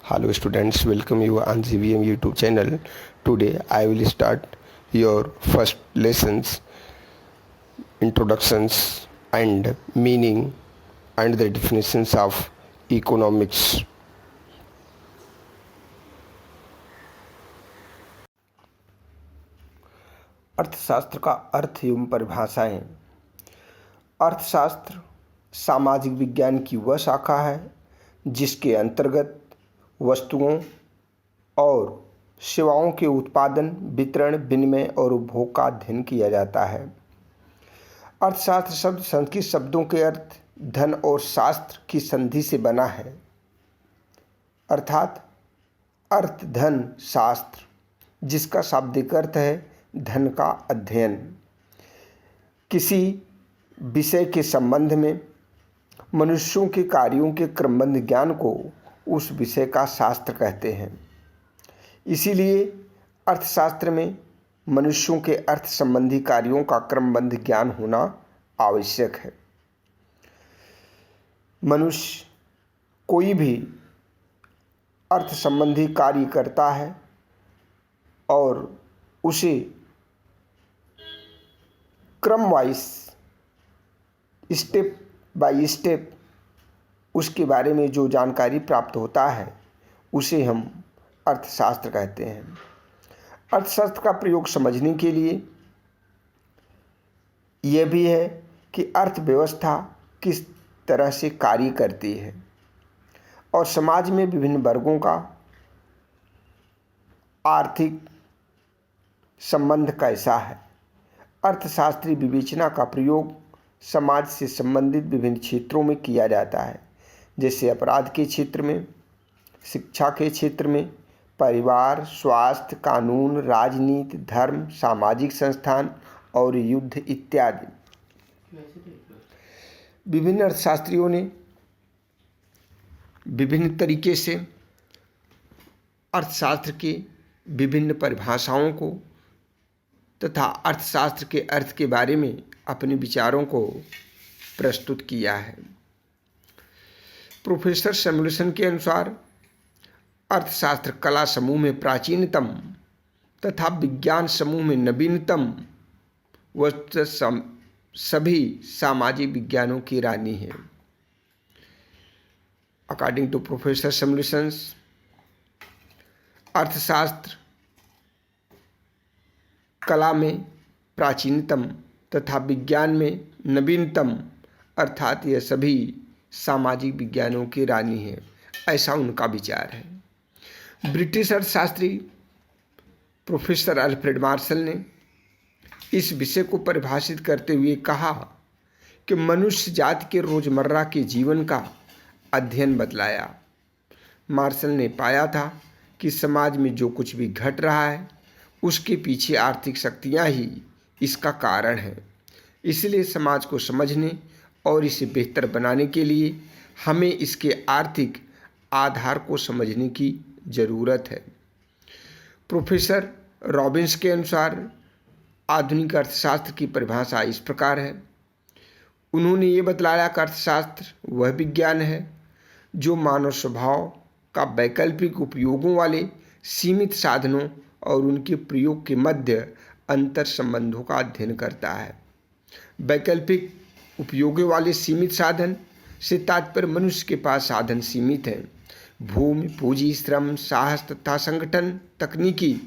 Hello students, welcome you on GVM YouTube channel. Today I will start your first lessons, introductions and meaning and the definitions of economics. अर्थशास्त्र का अर्थ एवं परिभाषाएं। अर्थशास्त्र सामाजिक विज्ञान की वह शाखा है जिसके अंतर्गत वस्तुओं और सेवाओं के उत्पादन, वितरण, विनिमय और उपभोग का अध्ययन किया जाता है। अर्थशास्त्र शब्द संस्कृत शब्दों के अर्थ धन और शास्त्र की संधि से बना है, अर्थात अर्थ धन शास्त्र, जिसका शाब्दिक अर्थ है धन का अध्ययन। किसी विषय के संबंध में मनुष्यों के कार्यों के क्रमबद्ध ज्ञान को उस विषय का शास्त्र कहते हैं। इसीलिए अर्थशास्त्र में मनुष्यों के अर्थ संबंधी कार्यों का क्रमबद्ध ज्ञान होना आवश्यक है। मनुष्य कोई भी अर्थ संबंधी कार्य करता है और उसे क्रम वाइज, स्टेप बाय स्टेप उसके बारे में जो जानकारी प्राप्त होता है उसे हम अर्थशास्त्र कहते हैं। अर्थशास्त्र का प्रयोग समझने के लिए यह भी है कि अर्थव्यवस्था किस तरह से कार्य करती है और समाज में विभिन्न वर्गों का आर्थिक संबंध कैसा है। अर्थशास्त्रीय विवेचना का प्रयोग समाज से संबंधित विभिन्न क्षेत्रों में किया जाता है, जैसे अपराध के क्षेत्र में, शिक्षा के क्षेत्र में, परिवार, स्वास्थ्य, कानून, राजनीति, धर्म, सामाजिक संस्थान और युद्ध इत्यादि। विभिन्न अर्थशास्त्रियों ने विभिन्न तरीके से अर्थशास्त्र के विभिन्न परिभाषाओं को तथा अर्थशास्त्र के अर्थ के बारे में अपने विचारों को प्रस्तुत किया है। प्रोफेसर सैमुएल्सन के अनुसार अर्थशास्त्र कला समूह में प्राचीनतम तथा विज्ञान समूह में नवीनतम व सभी सामाजिक विज्ञानों की रानी है। अकॉर्डिंग टू प्रोफेसर सैमुएल्सन, अर्थशास्त्र कला में प्राचीनतम तथा विज्ञान में नवीनतम, अर्थात यह सभी सामाजिक विज्ञानों की रानी है, ऐसा उनका विचार है। ब्रिटिश अर्थशास्त्री प्रोफेसर अल्फ्रेड मार्शल ने इस विषय को परिभाषित करते हुए कहा कि मनुष्य जाति के रोजमर्रा के जीवन का अध्ययन बतलाया। मार्शल ने पाया था कि समाज में जो कुछ भी घट रहा है उसके पीछे आर्थिक शक्तियाँ ही इसका कारण है। इसलिए समाज को समझने और इसे बेहतर बनाने के लिए हमें इसके आर्थिक आधार को समझने की ज़रूरत है। प्रोफेसर रॉबिन्स के अनुसार आधुनिक अर्थशास्त्र की परिभाषा इस प्रकार है। उन्होंने ये बतलाया कि अर्थशास्त्र वह विज्ञान है जो मानव स्वभाव का वैकल्पिक उपयोगों वाले सीमित साधनों और उनके प्रयोग के मध्य अंतर संबंधों का अध्ययन करता है। वैकल्पिक उपयोगों वाले सीमित साधन से तात्पर्य मनुष्य के पास साधन सीमित हैं, भूमि, पूंजी, श्रम, साहस तथा संगठन, तकनीकी,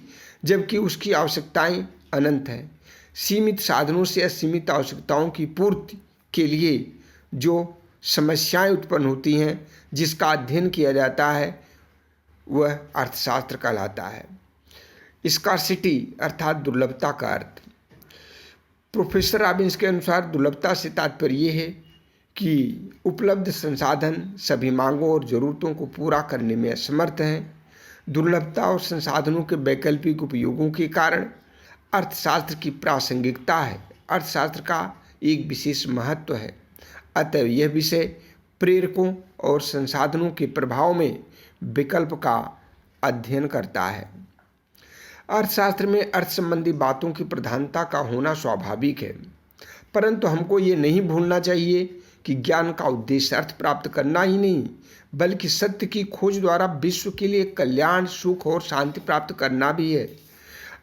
जबकि उसकी आवश्यकताएं अनंत हैं। सीमित साधनों से असीमित आवश्यकताओं की पूर्ति के लिए जो समस्याएं उत्पन्न होती हैं, जिसका अध्ययन किया जाता है, वह अर्थशास्त्र कहलाता है। स्कार्सिटी अर्थात दुर्लभता का अर्थ। प्रोफेसर रॉबिन्स के अनुसार दुर्लभता से तात्पर्य ये है कि उपलब्ध संसाधन सभी मांगों और ज़रूरतों को पूरा करने में असमर्थ हैं। दुर्लभता और संसाधनों के वैकल्पिक उपयोगों के कारण अर्थशास्त्र की प्रासंगिकता है, अर्थशास्त्र का एक विशेष महत्व है। अतः यह विषय प्रेरकों और संसाधनों के प्रभाव में विकल्प का अध्ययन करता है। अर्थशास्त्र में अर्थ संबंधी बातों की प्रधानता का होना स्वाभाविक है, परंतु हमको ये नहीं भूलना चाहिए कि ज्ञान का उद्देश्य अर्थ प्राप्त करना ही नहीं बल्कि सत्य की खोज द्वारा विश्व के लिए कल्याण, सुख और शांति प्राप्त करना भी है।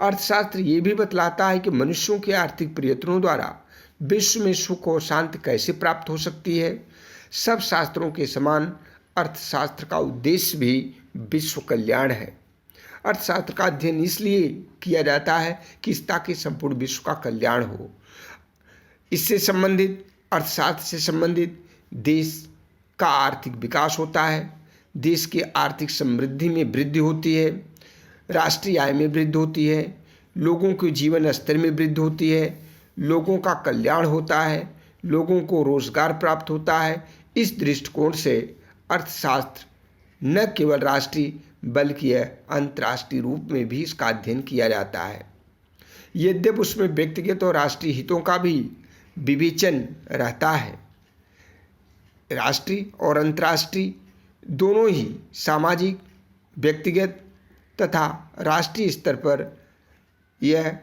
अर्थशास्त्र ये भी बतलाता है कि मनुष्यों के आर्थिक प्रयत्नों द्वारा विश्व में सुख और शांति कैसे प्राप्त हो सकती है। सब शास्त्रों के समान अर्थशास्त्र का उद्देश्य भी विश्व कल्याण है। अर्थशास्त्र का अध्ययन इसलिए किया जाता है कि ताकि संपूर्ण विश्व का कल्याण हो। इससे संबंधित, अर्थशास्त्र से संबंधित देश का आर्थिक विकास होता है, देश की आर्थिक समृद्धि में वृद्धि होती है, राष्ट्रीय आय में वृद्धि होती है, लोगों के जीवन स्तर में वृद्धि होती है, लोगों का कल्याण होता है, लोगों को रोजगार प्राप्त होता है। इस दृष्टिकोण से अर्थशास्त्र न केवल राष्ट्रीय बल्कि अंतर्राष्ट्रीय रूप में भी इसका अध्ययन किया जाता है। यद्यपि उसमें व्यक्तिगत और राष्ट्रीय हितों का भी विवेचन रहता है। राष्ट्रीय और अंतर्राष्ट्रीय दोनों ही सामाजिक, व्यक्तिगत तथा राष्ट्रीय स्तर पर यह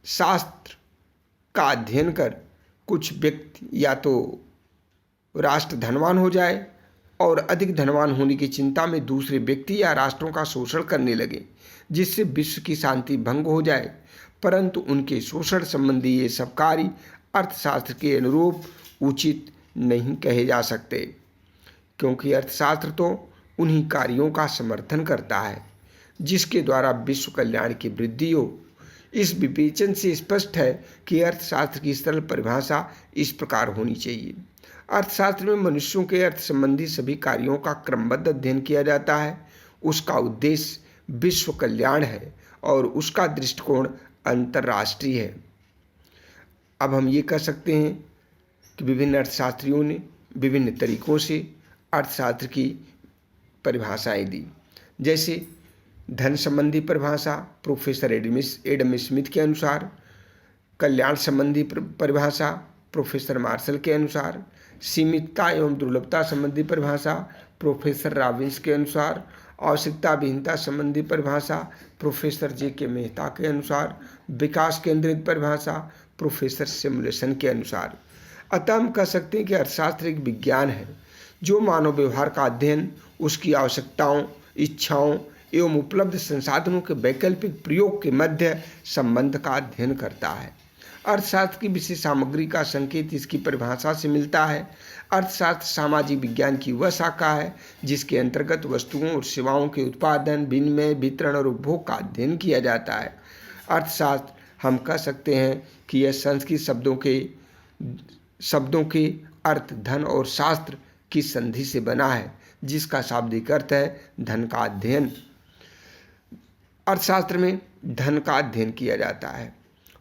शास्त्र का अध्ययन कर कुछ व्यक्ति या तो राष्ट्र धनवान हो जाए और अधिक धनवान होने की चिंता में दूसरे व्यक्ति या राष्ट्रों का शोषण करने लगे, जिससे विश्व की शांति भंग हो जाए। परंतु उनके शोषण संबंधी ये सब कार्य अर्थशास्त्र के अनुरूप उचित नहीं कहे जा सकते, क्योंकि अर्थशास्त्र तो उन्हीं कार्यों का समर्थन करता है जिसके द्वारा विश्व कल्याण की वृद्धि हो। इस विवेचन से स्पष्ट है कि अर्थशास्त्र की सरल परिभाषा इस प्रकार होनी चाहिए। अर्थशास्त्र में मनुष्यों के अर्थ संबंधी सभी कार्यों का क्रमबद्ध अध्ययन किया जाता है। उसका उद्देश्य विश्व कल्याण है और उसका दृष्टिकोण अंतर्राष्ट्रीय है। अब हम ये कह सकते हैं कि विभिन्न अर्थशास्त्रियों ने विभिन्न तरीकों से अर्थशास्त्र की परिभाषाएं दी। जैसे धन संबंधी परिभाषा प्रोफेसर एडम स्मिथ के अनुसार, कल्याण संबंधी परिभाषा प्रोफेसर मार्शल के अनुसार, सीमितता एवं दुर्लभता संबंधी परिभाषा प्रोफेसर रॉबिन्स के अनुसार, आवश्यकता विहीनता संबंधी परिभाषा प्रोफेसर जे.के. मेहता के अनुसार, विकास केंद्रित परिभाषा प्रोफेसर सैमुएल्सन के अनुसार। अतः हम कह सकते हैं कि अर्थशास्त्र एक विज्ञान है जो मानव व्यवहार का अध्ययन, उसकी आवश्यकताओं, इच्छाओं एवं उपलब्ध संसाधनों के वैकल्पिक प्रयोग के मध्य संबंध का अध्ययन करता है। अर्थशास्त्र की विशेष सामग्री का संकेत इसकी परिभाषा से मिलता है। अर्थशास्त्र सामाजिक विज्ञान की वह शाखा है जिसके अंतर्गत वस्तुओं और सेवाओं के उत्पादन, विनिमय, वितरण और उपभोग का अध्ययन किया जाता है। अर्थशास्त्र, हम कह सकते हैं कि यह संस्कृत शब्दों के अर्थ धन और शास्त्र की संधि से बना है, जिसका शाब्दिक अर्थ है धन का अध्ययन। अर्थशास्त्र में धन का अध्ययन किया जाता है।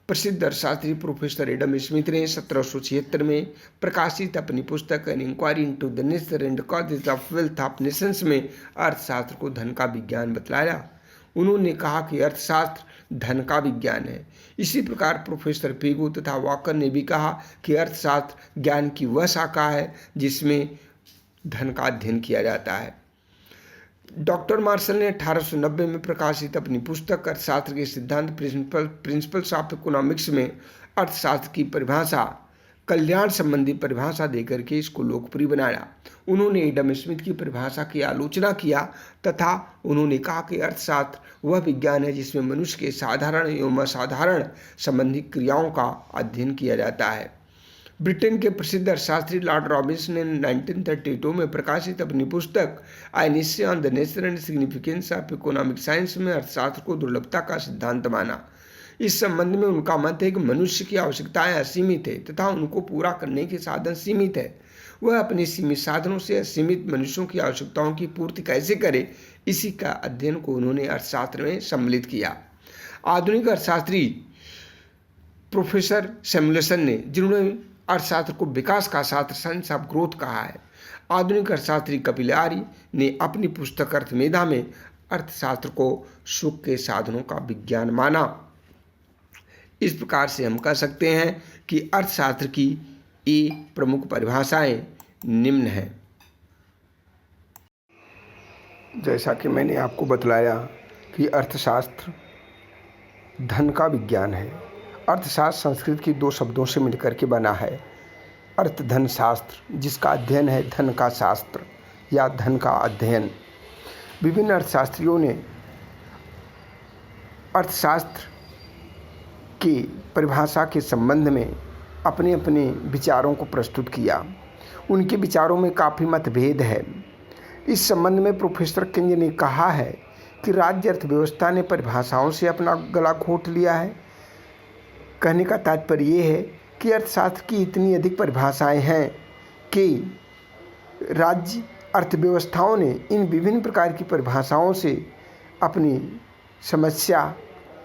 प्रसिद्ध अर्थशास्त्री प्रोफेसर एडम स्मिथ ने 1776 में प्रकाशित अपनी पुस्तक an inquiry into the nature and causes of wealth of nations में अर्थशास्त्र को धन का विज्ञान बतलाया। उन्होंने कहा कि अर्थशास्त्र धन का विज्ञान है। इसी प्रकार प्रोफेसर पेगु तथा वॉकर ने भी कहा कि अर्थशास्त्र ज्ञान की वह शाखा है जिसमें धन का अध्ययन किया जाता है। डॉक्टर मार्शल ने 1890 में प्रकाशित अपनी पुस्तक अर्थशास्त्र के सिद्धांत प्रिंसिपल्स ऑफ इकोनॉमिक्स में अर्थशास्त्र की परिभाषा कल्याण संबंधी परिभाषा देकर के इसको लोकप्रिय बनाया। उन्होंने एडम स्मिथ की परिभाषा की आलोचना किया तथा उन्होंने कहा कि अर्थशास्त्र वह विज्ञान है जिसमें मनुष्य के साधारण एवं असाधारण संबंधी क्रियाओं का अध्ययन किया जाता है। ब्रिटेन के प्रसिद्ध अर्थशास्त्री लॉर्ड रॉबिन्स ने 1932 में प्रकाशित अपनी पुस्तक an essay on the nature and significance of economic science में अर्थशास्त्र को दुर्लभता का सिद्धांत माना। इस संबंध में उनका मत है कि मनुष्य की आवश्यकताएं असीमित है तथा उनको पूरा करने के साधन सीमित है। वह अपने सीमित साधनों से असीमित मनुष्यों की आवश्यकताओं की पूर्ति कैसे करे, इसी का अध्ययन को उन्होंने अर्थशास्त्र में सम्मिलित किया। आधुनिक अर्थशास्त्री प्रोफेसर सैमुएल्सन ने, जिन्होंने अर्थशास्त्र को विकास का शास्त्र साइंस ऑफ ग्रोथ कहा है, आधुनिक अर्थशास्त्री कपिल आर्य ने अपनी पुस्तक अर्थमेधा में अर्थशास्त्र को सुख के साधनों का विज्ञान माना। इस प्रकार से हम कह सकते हैं कि अर्थशास्त्र की ये प्रमुख परिभाषाएं निम्न हैं। जैसा कि मैंने आपको बतलाया कि अर्थशास्त्र धन का विज्ञान है। अर्थशास्त्र संस्कृत की दो शब्दों से मिलकर के बना है। अर्थधन शास्त्र, जिसका अध्ययन है धन का शास्त्र या धन का अध्ययन। विभिन्न अर्थशास्त्रियों ने अर्थशास्त्र की परिभाषा के संबंध में अपने अपने विचारों को प्रस्तुत किया। उनके विचारों में काफ़ी मतभेद है। इस संबंध में प्रोफेसर किंज ने कहा है कि राज्य अर्थव्यवस्था ने परिभाषाओं से अपना गला घोंट लिया है। कहने का तात्पर्य ये है कि अर्थशास्त्र की इतनी अधिक परिभाषाएं हैं कि राज्य अर्थव्यवस्थाओं ने इन विभिन्न प्रकार की परिभाषाओं से अपनी समस्या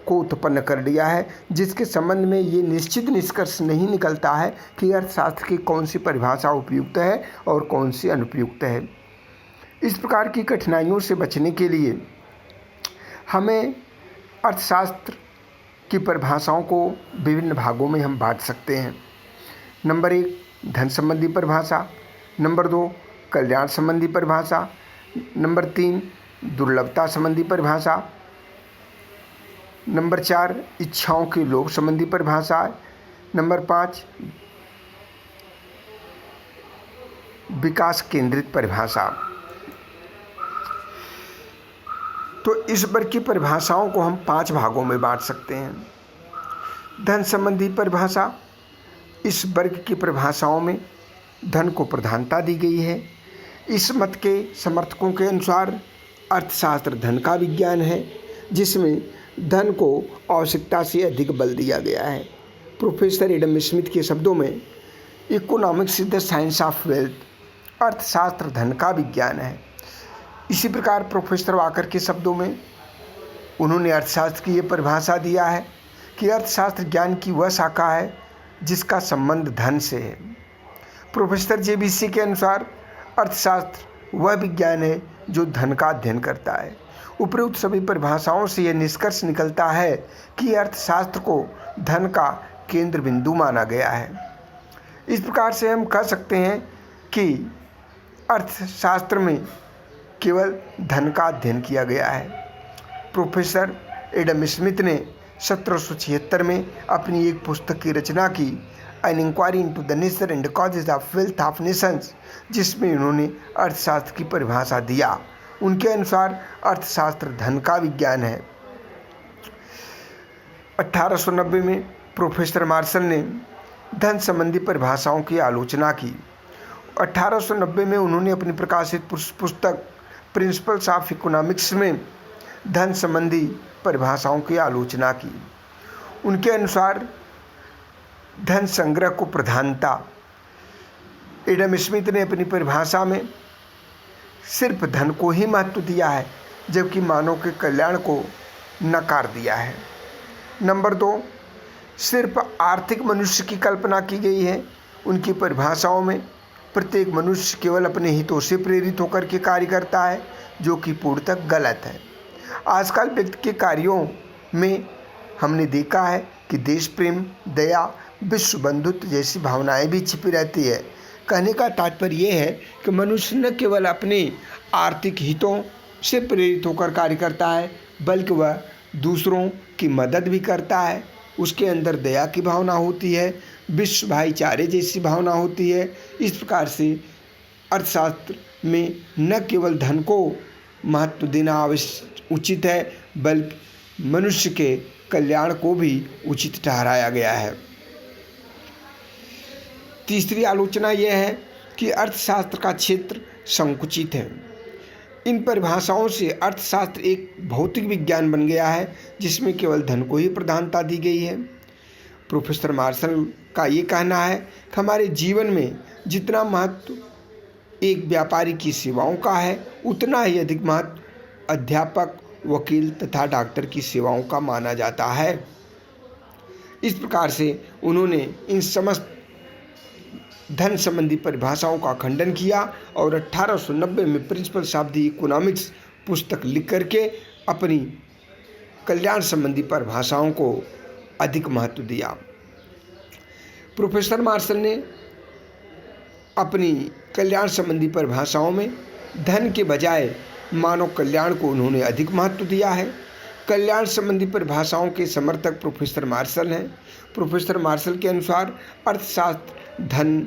को उत्पन्न कर लिया है, जिसके संबंध में ये निश्चित निष्कर्ष नहीं निकलता है कि अर्थशास्त्र की कौन सी परिभाषा उपयुक्त है और कौन सी अनुपयुक्त है। इस प्रकार की कठिनाइयों से बचने के लिए हमें अर्थशास्त्र की परिभाषाओं को विभिन्न भागों में हम बांट सकते हैं। नंबर 1 धन संबंधी परिभाषा, नंबर 2 कल्याण संबंधी परिभाषा, नंबर 3 दुर्लभता संबंधी परिभाषा, नंबर 4 इच्छाओं के लोभ संबंधी परिभाषा, नंबर 5 विकास केंद्रित परिभाषा। तो इस वर्ग की परिभाषाओं को हम 5 भागों में बांट सकते हैं। धन संबंधी परिभाषा, इस वर्ग की परिभाषाओं में धन को प्रधानता दी गई है। इस मत के समर्थकों के अनुसार अर्थशास्त्र धन का विज्ञान है, जिसमें धन को आवश्यकता से अधिक बल दिया गया है। प्रोफेसर एडम स्मिथ के शब्दों में economics is the science of wealth, अर्थशास्त्र धन का विज्ञान है। इसी प्रकार प्रोफेसर वाकर के शब्दों में उन्होंने अर्थशास्त्र की ये परिभाषा दिया है कि अर्थशास्त्र ज्ञान की वह शाखा है जिसका संबंध धन से है। प्रोफेसर जेबीसी के अनुसार अर्थशास्त्र वह विज्ञान है जो धन का अध्ययन करता है। उपरोक्त सभी परिभाषाओं से यह निष्कर्ष निकलता है कि अर्थशास्त्र को धन का केंद्र बिंदु माना गया है। इस प्रकार से हम कह सकते हैं कि अर्थशास्त्र में केवल धन का अध्ययन किया गया है। प्रोफेसर एडम स्मिथ ने 1776 में अपनी एक पुस्तक की रचना की, an inquiry into the nature and causes of wealth of nations, जिसमें उन्होंने अर्थशास्त्र की परिभाषा दिया। उनके अनुसार अर्थशास्त्र धन का विज्ञान है। 1890 में प्रोफेसर मार्शल ने धन संबंधी परिभाषाओं की आलोचना की। 1890 में उन्होंने अपनी प्रकाशित पुस्तक प्रिंसिपल्स ऑफ इकोनॉमिक्स में धन संबंधी परिभाषाओं की आलोचना की। उनके अनुसार धन संग्रह को प्रधानता, एडम स्मिथ ने अपनी परिभाषा में सिर्फ धन को ही महत्व दिया है, जबकि मानव के कल्याण को नकार दिया है। नंबर 2 सिर्फ आर्थिक मनुष्य की कल्पना की गई है। उनकी परिभाषाओं में प्रत्येक मनुष्य केवल अपने हितों से प्रेरित होकर के कार्य करता है, जो कि पूर्णतः गलत है। आजकल व्यक्ति के कार्यों में हमने देखा है कि देश प्रेम, दया, विश्व बंधुत्व जैसी भावनाएं भी छिपी रहती है। कहने का तात्पर्य यह है कि मनुष्य न केवल अपने आर्थिक हितों से प्रेरित होकर कार्य करता है, बल्कि वह दूसरों की मदद भी करता है। उसके अंदर दया की भावना होती है, विश्व भाईचारे जैसी भावना होती है। इस प्रकार से अर्थशास्त्र में न केवल धन को महत्व देना उचित है, बल्कि मनुष्य के कल्याण को भी उचित ठहराया गया है। तीसरी आलोचना यह है कि अर्थशास्त्र का क्षेत्र संकुचित है। इन परिभाषाओं से अर्थशास्त्र एक भौतिक विज्ञान बन गया है, जिसमें केवल धन को ही प्रधानता दी गई है। प्रोफेसर मार्शल का ये कहना है कि हमारे जीवन में जितना महत्व एक व्यापारी की सेवाओं का है, उतना ही अधिक महत्व अध्यापक, वकील तथा डॉक्टर की सेवाओं का माना जाता है। इस प्रकार से उन्होंने इन समस्त धन संबंधी परिभाषाओं का खंडन किया और 1890 में प्रिंसिपल्स ऑफ द इकोनॉमिक्स पुस्तक लिख करके अपनी कल्याण संबंधी परिभाषाओं को अधिक महत्व दिया। प्रोफेसर मार्शल ने अपनी कल्याण संबंधी परिभाषाओं में धन के बजाय मानव कल्याण को उन्होंने अधिक महत्व दिया है। कल्याण संबंधी परिभाषाओं के समर्थक प्रोफेसर मार्शल हैं। प्रोफेसर मार्शल के अनुसार अर्थशास्त्र धन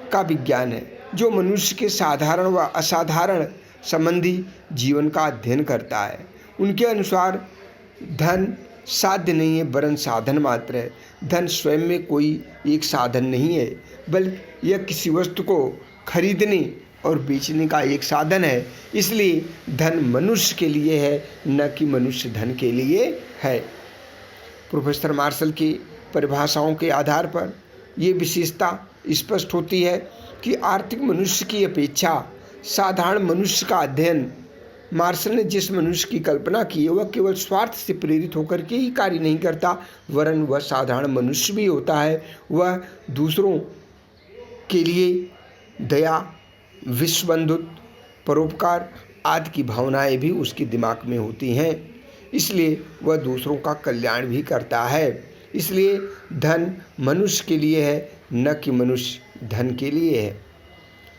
का विज्ञान है, जो मनुष्य के साधारण व असाधारण संबंधी जीवन का अध्ययन करता है। उनके अनुसार धन साध्य नहीं है वरन साधन मात्र है। धन स्वयं में कोई एक साधन नहीं है, बल्कि यह किसी वस्तु को खरीदने और बेचने का एक साधन है। इसलिए धन मनुष्य के लिए है, न कि मनुष्य धन के लिए है। प्रोफेसर मार्शल की परिभाषाओं के आधार पर ये विशेषता स्पष्ट होती है कि आर्थिक मनुष्य की अपेक्षा साधारण मनुष्य का अध्ययन, मार्शल ने जिस मनुष्य की कल्पना की है वह केवल स्वार्थ से प्रेरित होकर के ही कार्य नहीं करता, वरन वह साधारण मनुष्य भी होता है। वह दूसरों के लिए दया, विश्व बंधुत्व, परोपकार आदि की भावनाएं भी उसके दिमाग में होती हैं। इसलिए वह दूसरों का कल्याण भी करता है। इसलिए धन मनुष्य के लिए है, न कि मनुष्य धन के लिए है।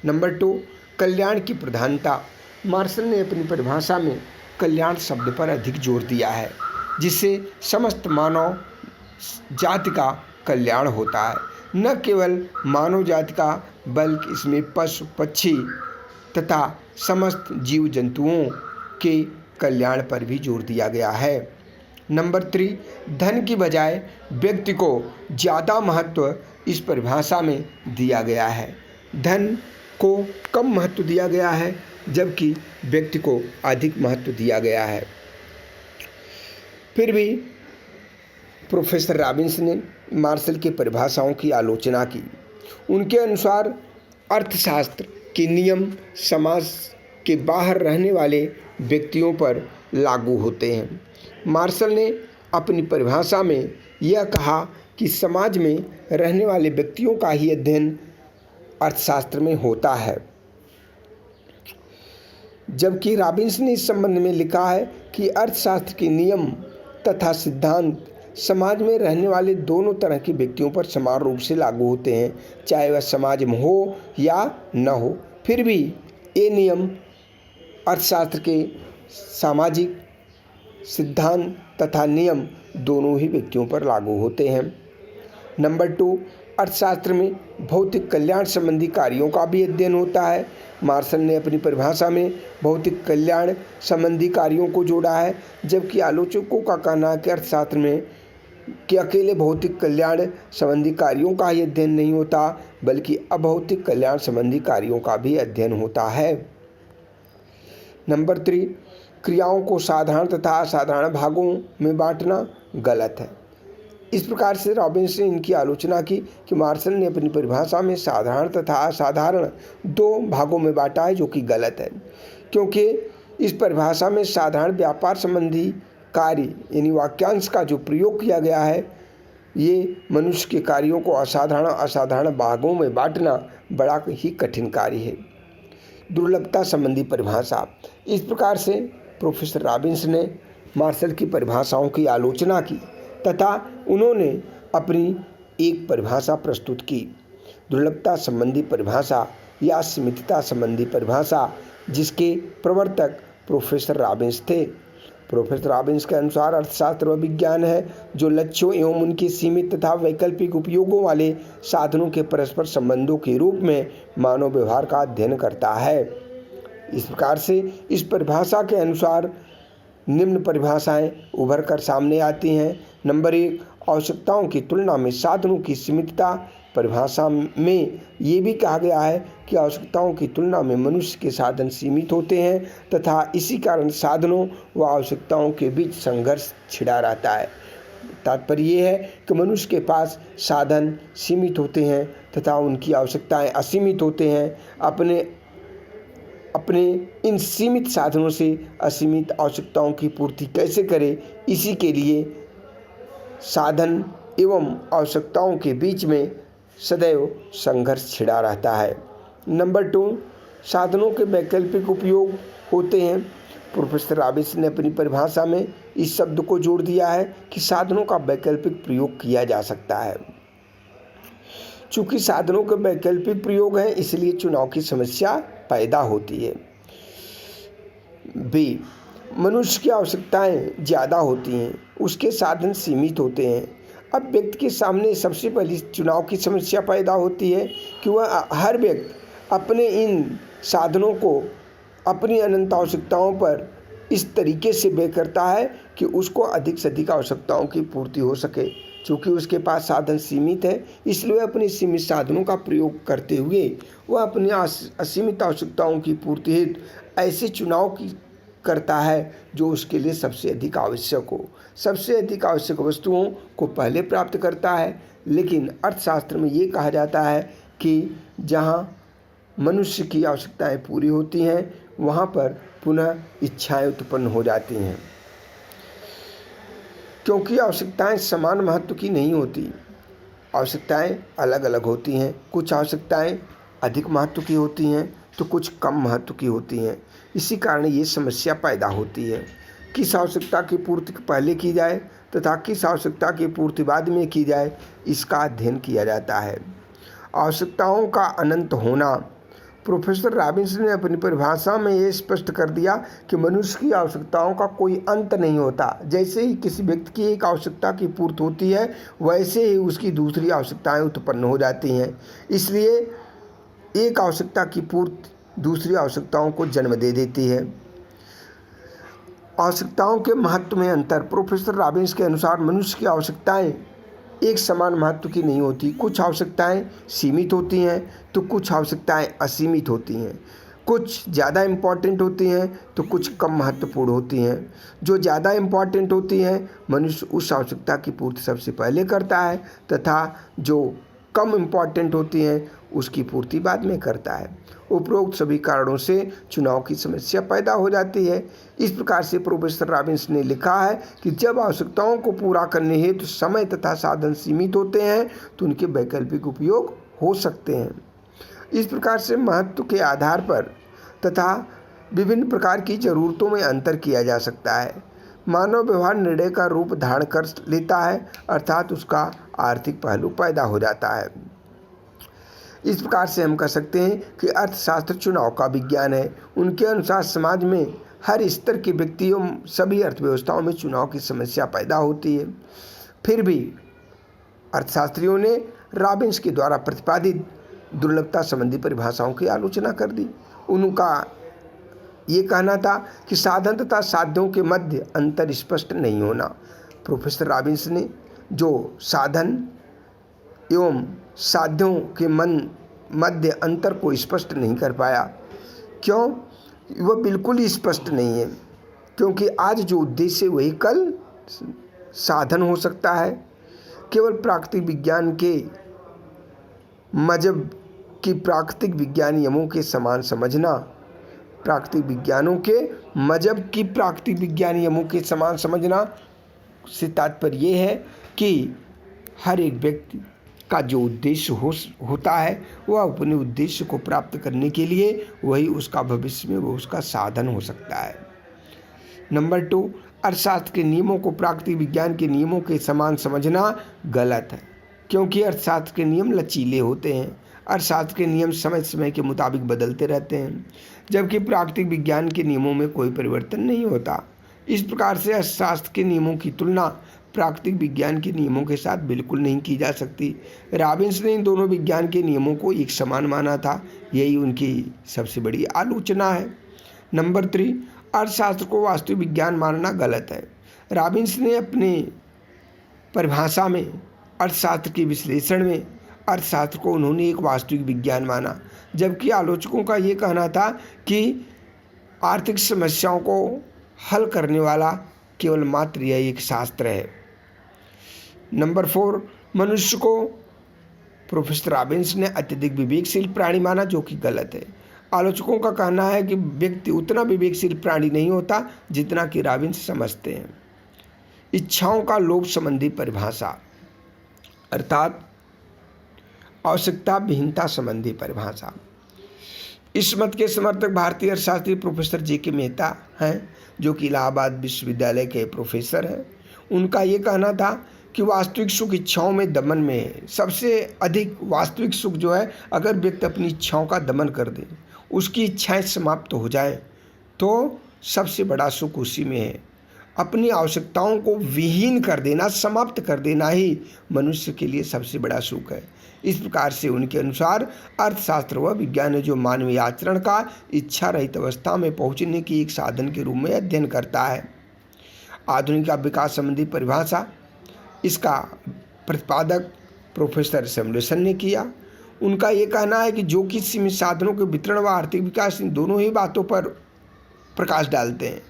नंबर 2, कल्याण की प्रधानता। मार्शल ने अपनी परिभाषा में कल्याण शब्द पर अधिक जोर दिया है, जिससे समस्त मानव जाति का कल्याण होता है। न केवल मानव जाति का, बल्कि इसमें पशु पक्षी तथा समस्त जीव जंतुओं के कल्याण पर भी जोर दिया गया है। नंबर 3, धन की बजाय व्यक्ति को ज़्यादा महत्व इस परिभाषा में दिया गया है। धन को कम महत्व दिया गया है, जबकि व्यक्ति को अधिक महत्व दिया गया है। फिर भी प्रोफेसर रॉबिन्स ने मार्शल की परिभाषाओं की आलोचना की। उनके अनुसार अर्थशास्त्र के नियम समाज के बाहर रहने वाले व्यक्तियों पर लागू होते हैं। मार्शल ने अपनी परिभाषा में यह कहा कि समाज में रहने वाले व्यक्तियों का ही अध्ययन अर्थशास्त्र में होता है, जबकि रॉबिन्स ने इस संबंध में लिखा है कि अर्थशास्त्र के नियम तथा सिद्धांत समाज में रहने वाले दोनों तरह के व्यक्तियों पर समान रूप से लागू होते हैं, चाहे वह समाज में हो या न हो। फिर भी ये नियम अर्थशास्त्र के सामाजिक सिद्धांत तथा नियम दोनों ही व्यक्तियों पर लागू होते हैं। नंबर 2, अर्थशास्त्र में भौतिक कल्याण संबंधी कार्यों का भी अध्ययन होता है। मार्शल ने अपनी परिभाषा में भौतिक कल्याण संबंधी कार्यों को जोड़ा है, जबकि आलोचकों का कहना है कि अर्थशास्त्र में कि अकेले भौतिक कल्याण संबंधी कार्यों का ही अध्ययन नहीं होता, बल्कि अभौतिक कल्याण संबंधी कार्यों का भी अध्ययन होता है। नंबर 3, क्रियाओं को साधारण तथा असाधारण भागों में बांटना गलत है। इस प्रकार से रॉबिन्स ने इनकी आलोचना की कि मार्शल ने अपनी परिभाषा में साधारण तथा असाधारण 2 भागों में बांटा है, जो कि गलत है, क्योंकि इस परिभाषा में साधारण व्यापार संबंधी कार्य यानी वाक्यांश का जो प्रयोग किया गया है, ये मनुष्य के कार्यों को असाधारण भागों में बांटना बड़ा ही कठिन कार्य है। दुर्लभता संबंधी परिभाषा। इस प्रकार से प्रोफेसर रॉबिन्स ने मार्शल की परिभाषाओं की आलोचना की तथा उन्होंने अपनी एक परिभाषा प्रस्तुत की। दुर्लभता संबंधी परिभाषा या सीमितता संबंधी परिभाषा, जिसके प्रवर्तक प्रोफेसर रॉबिन्स थे। प्रोफेसर रॉबिन्स के अनुसार अर्थशास्त्र वह विज्ञान है जो लक्ष्यों एवं उनके सीमित तथा वैकल्पिक उपयोगों वाले साधनों के परस्पर संबंधों के रूप में मानव व्यवहार का अध्ययन करता है। इस प्रकार से इस परिभाषा के अनुसार निम्न परिभाषाएं उभर कर सामने आती हैं। नंबर 1, आवश्यकताओं की तुलना में साधनों की सीमितता। परिभाषा में ये भी कहा गया है कि आवश्यकताओं की तुलना में मनुष्य के साधन सीमित होते हैं तथा इसी कारण साधनों व आवश्यकताओं के बीच संघर्ष छिड़ा रहता है। तात्पर्य ये है कि मनुष्य के पास साधन सीमित होते हैं तथा उनकी आवश्यकताएं असीमित होते हैं। अपने इन सीमित साधनों से असीमित आवश्यकताओं की पूर्ति कैसे करें, इसी के लिए साधन एवं आवश्यकताओं के बीच में सदैव संघर्ष छिड़ा रहता है। नंबर 2, साधनों के वैकल्पिक उपयोग होते हैं। प्रोफेसर रॉबिन्स ने अपनी परिभाषा में इस शब्द को जोड़ दिया है कि साधनों का वैकल्पिक प्रयोग किया जा सकता है। चूँकि साधनों के वैकल्पिक प्रयोग हैं, इसलिए चुनाव की समस्या पैदा होती है। बी, मनुष्य की आवश्यकताएं ज़्यादा होती हैं, उसके साधन सीमित होते हैं। अब व्यक्ति के सामने सबसे पहली चुनाव की समस्या पैदा होती है कि वह हर व्यक्ति अपने इन साधनों को अपनी अनंत आवश्यकताओं पर इस तरीके से व्यय करता है कि उसको अधिक से अधिक आवश्यकताओं की पूर्ति हो सके। चूँकि उसके पास साधन सीमित है, इसलिए अपने सीमित साधनों का प्रयोग करते हुए वह अपनी असीमित आवश्यकताओं की पूर्ति हेतु ऐसे चुनाव की करता है जो उसके लिए सबसे अधिक आवश्यक हो। सबसे अधिक आवश्यक वस्तुओं को पहले प्राप्त करता है। लेकिन अर्थशास्त्र में ये कहा जाता है कि जहाँ मनुष्य की आवश्यकताएं पूरी होती हैं, वहाँ पर पुनः इच्छाएं उत्पन्न हो जाती हैं। क्योंकि आवश्यकताएं समान महत्व की नहीं होती, आवश्यकताएं अलग अलग होती हैं। कुछ आवश्यकताएं अधिक महत्व की होती हैं तो कुछ कम महत्व की होती हैं। इसी कारण ये समस्या पैदा होती है। किस आवश्यकता की पूर्ति पहले की जाए तथा किस आवश्यकता की पूर्ति बाद में की जाए, इसका अध्ययन किया जाता है। आवश्यकताओं का अनंत होना। प्रोफेसर रॉबिन्स ने अपनी परिभाषा में ये स्पष्ट कर दिया कि मनुष्य की आवश्यकताओं का कोई अंत नहीं होता। जैसे ही किसी व्यक्ति की एक आवश्यकता की पूर्ति होती है, वैसे ही उसकी दूसरी आवश्यकताएं उत्पन्न हो जाती हैं। इसलिए एक आवश्यकता की पूर्ति दूसरी आवश्यकताओं को जन्म दे देती है। आवश्यकताओं के महत्व में अंतर। प्रोफेसर रॉबिन्स के अनुसार मनुष्य की आवश्यकताएं एक समान महत्व की नहीं होती। कुछ आवश्यकताएं सीमित होती हैं तो कुछ आवश्यकताएं असीमित होती हैं। कुछ ज़्यादा इम्पॉर्टेंट होती हैं तो कुछ कम महत्वपूर्ण होती हैं। जो ज़्यादा इम्पॉर्टेंट होती हैं मनुष्य उस आवश्यकता की पूर्ति सबसे पहले करता है तथा जो कम इम्पॉर्टेंट होती हैं उसकी पूर्ति बाद में करता है। उपरोक्त सभी कारणों से चुनाव की समस्या पैदा हो जाती है। इस प्रकार से प्रोफेसर रॉबिन्स ने लिखा है कि जब आवश्यकताओं को पूरा करने हेतु समय तथा साधन सीमित होते हैं तो उनके वैकल्पिक उपयोग हो सकते हैं। इस प्रकार से महत्व के आधार पर तथा विभिन्न प्रकार की ज़रूरतों में अंतर किया जा सकता है। मानव व्यवहार निर्णय का रूप धारण कर लेता है, अर्थात उसका आर्थिक पहलू पैदा हो जाता है। इस प्रकार से हम कह सकते हैं कि अर्थशास्त्र चुनाव का विज्ञान है। उनके अनुसार समाज में हर स्तर के व्यक्तियों सभी अर्थव्यवस्थाओं में चुनाव की समस्या पैदा होती है। फिर भी अर्थशास्त्रियों ने रॉबिन्स के द्वारा प्रतिपादित दुर्लभता संबंधी परिभाषाओं की आलोचना कर दी। उनका ये कहना था कि साधन तथा साध्यों के मध्य अंतर स्पष्ट नहीं होना। प्रोफेसर रॉबिन्स ने जो साधन एवं साध्यों के मध्य अंतर को स्पष्ट नहीं कर पाया। क्यों? वह बिल्कुल ही स्पष्ट नहीं है, क्योंकि आज जो उद्देश्य वही कल साधन हो सकता है। केवल प्राकृतिक विज्ञान के मजहब की प्राकृतिक विज्ञान नियमों के समान समझना, प्राकृतिक विज्ञानों के मजहब की प्राकृतिक विज्ञान नियमों के समान समझना से तात्पर्य ये है कि हर एक व्यक्ति का जो उद्देश्य होता है वह अपने उद्देश्य को प्राप्त करने के लिए वही उसका भविष्य में वो उसका साधन हो सकता है। नंबर 2, अर्थशास्त्र के नियमों को प्राकृतिक विज्ञान के नियमों के समान समझना गलत है, क्योंकि अर्थशास्त्र के नियम लचीले होते हैं। अर्थशास्त्र के नियम समय समय के मुताबिक बदलते रहते हैं, जबकि प्राकृतिक विज्ञान के नियमों में कोई परिवर्तन नहीं होता। इस प्रकार से अर्थशास्त्र के नियमों की तुलना प्राकृतिक विज्ञान के नियमों के साथ बिल्कुल नहीं की जा सकती। रॉबिन्स ने इन दोनों विज्ञान के नियमों को एक समान माना था। यही उनकी सबसे बड़ी आलोचना है। नंबर 3, अर्थशास्त्र को वास्तविक विज्ञान मानना गलत है। रॉबिन्स ने अपने परिभाषा में अर्थशास्त्र के विश्लेषण में अर्थशास्त्र को उन्होंने एक वास्तविक विज्ञान माना, जबकि आलोचकों का ये कहना था कि आर्थिक समस्याओं को हल करने वाला केवल मात्र यह एक शास्त्र है। नंबर 4, मनुष्य को प्रोफेसर रॉबिन्स ने अत्यधिक विवेकशील प्राणी माना, जो कि गलत है। आलोचकों का कहना है कि व्यक्ति उतना विवेकशील प्राणी नहीं होता जितना कि रॉबिन्स समझते हैं। इच्छाओं का लोभ संबंधी परिभाषा, अर्थात आवश्यकता विहीनता संबंधी परिभाषा। इस मत के समर्थक भारतीय अर्थशास्त्री प्रोफेसर जे.के. मेहता हैं, जो कि इलाहाबाद विश्वविद्यालय के प्रोफेसर हैं। उनका ये कहना था कि वास्तविक सुख इच्छाओं में दमन में है। सबसे अधिक वास्तविक सुख जो है, अगर व्यक्ति अपनी इच्छाओं का दमन कर दे, उसकी इच्छाएं समाप्त हो जाए, तो सबसे बड़ा सुख उसी में है। अपनी आवश्यकताओं को विहीन कर देना, समाप्त कर देना ही मनुष्य के लिए सबसे बड़ा सुख है। इस प्रकार से उनके अनुसार अर्थशास्त्र वह विज्ञान है जो मानवीय आचरण का इच्छा रहित अवस्था में पहुंचने की एक साधन के रूप में अध्ययन करता है। आधुनिक विकास संबंधी परिभाषा इसका प्रतिपादक प्रोफेसर सैमुएल्सन ने किया। उनका ये कहना है कि जो कि सीमित साधनों के वितरण व आर्थिक विकास, इन दोनों ही बातों पर प्रकाश डालते हैं।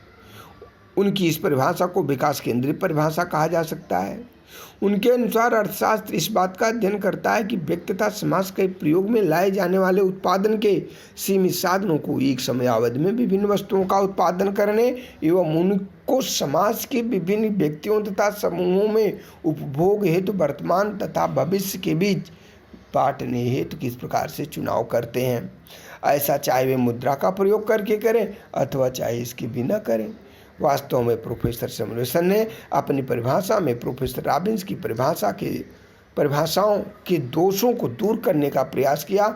उनकी इस परिभाषा को विकास केंद्रित परिभाषा कहा जा सकता है। उनके अनुसार अर्थशास्त्र इस बात का अध्ययन करता है कि व्यक्ति तथा समाज के प्रयोग में लाए जाने वाले उत्पादन के सीमित साधनों को एक समयावधि में विभिन्न वस्तुओं का उत्पादन करने एवं उनको समाज के विभिन्न व्यक्तियों तथा समूहों में उपभोग हेतु वर्तमान तथा भविष्य के बीच बांटने हेतु किस प्रकार से चुनाव करते हैं। ऐसा चाहे वे मुद्रा का प्रयोग करके करें अथवा चाहे इसके बिना करें। वास्तव में प्रोफेसर सैमुएल्सन ने अपनी परिभाषा में प्रोफेसर रॉबिन्स की परिभाषाओं के दोषों को दूर करने का प्रयास किया।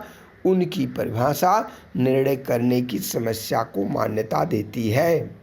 उनकी परिभाषा निर्णय करने की समस्या को मान्यता देती है।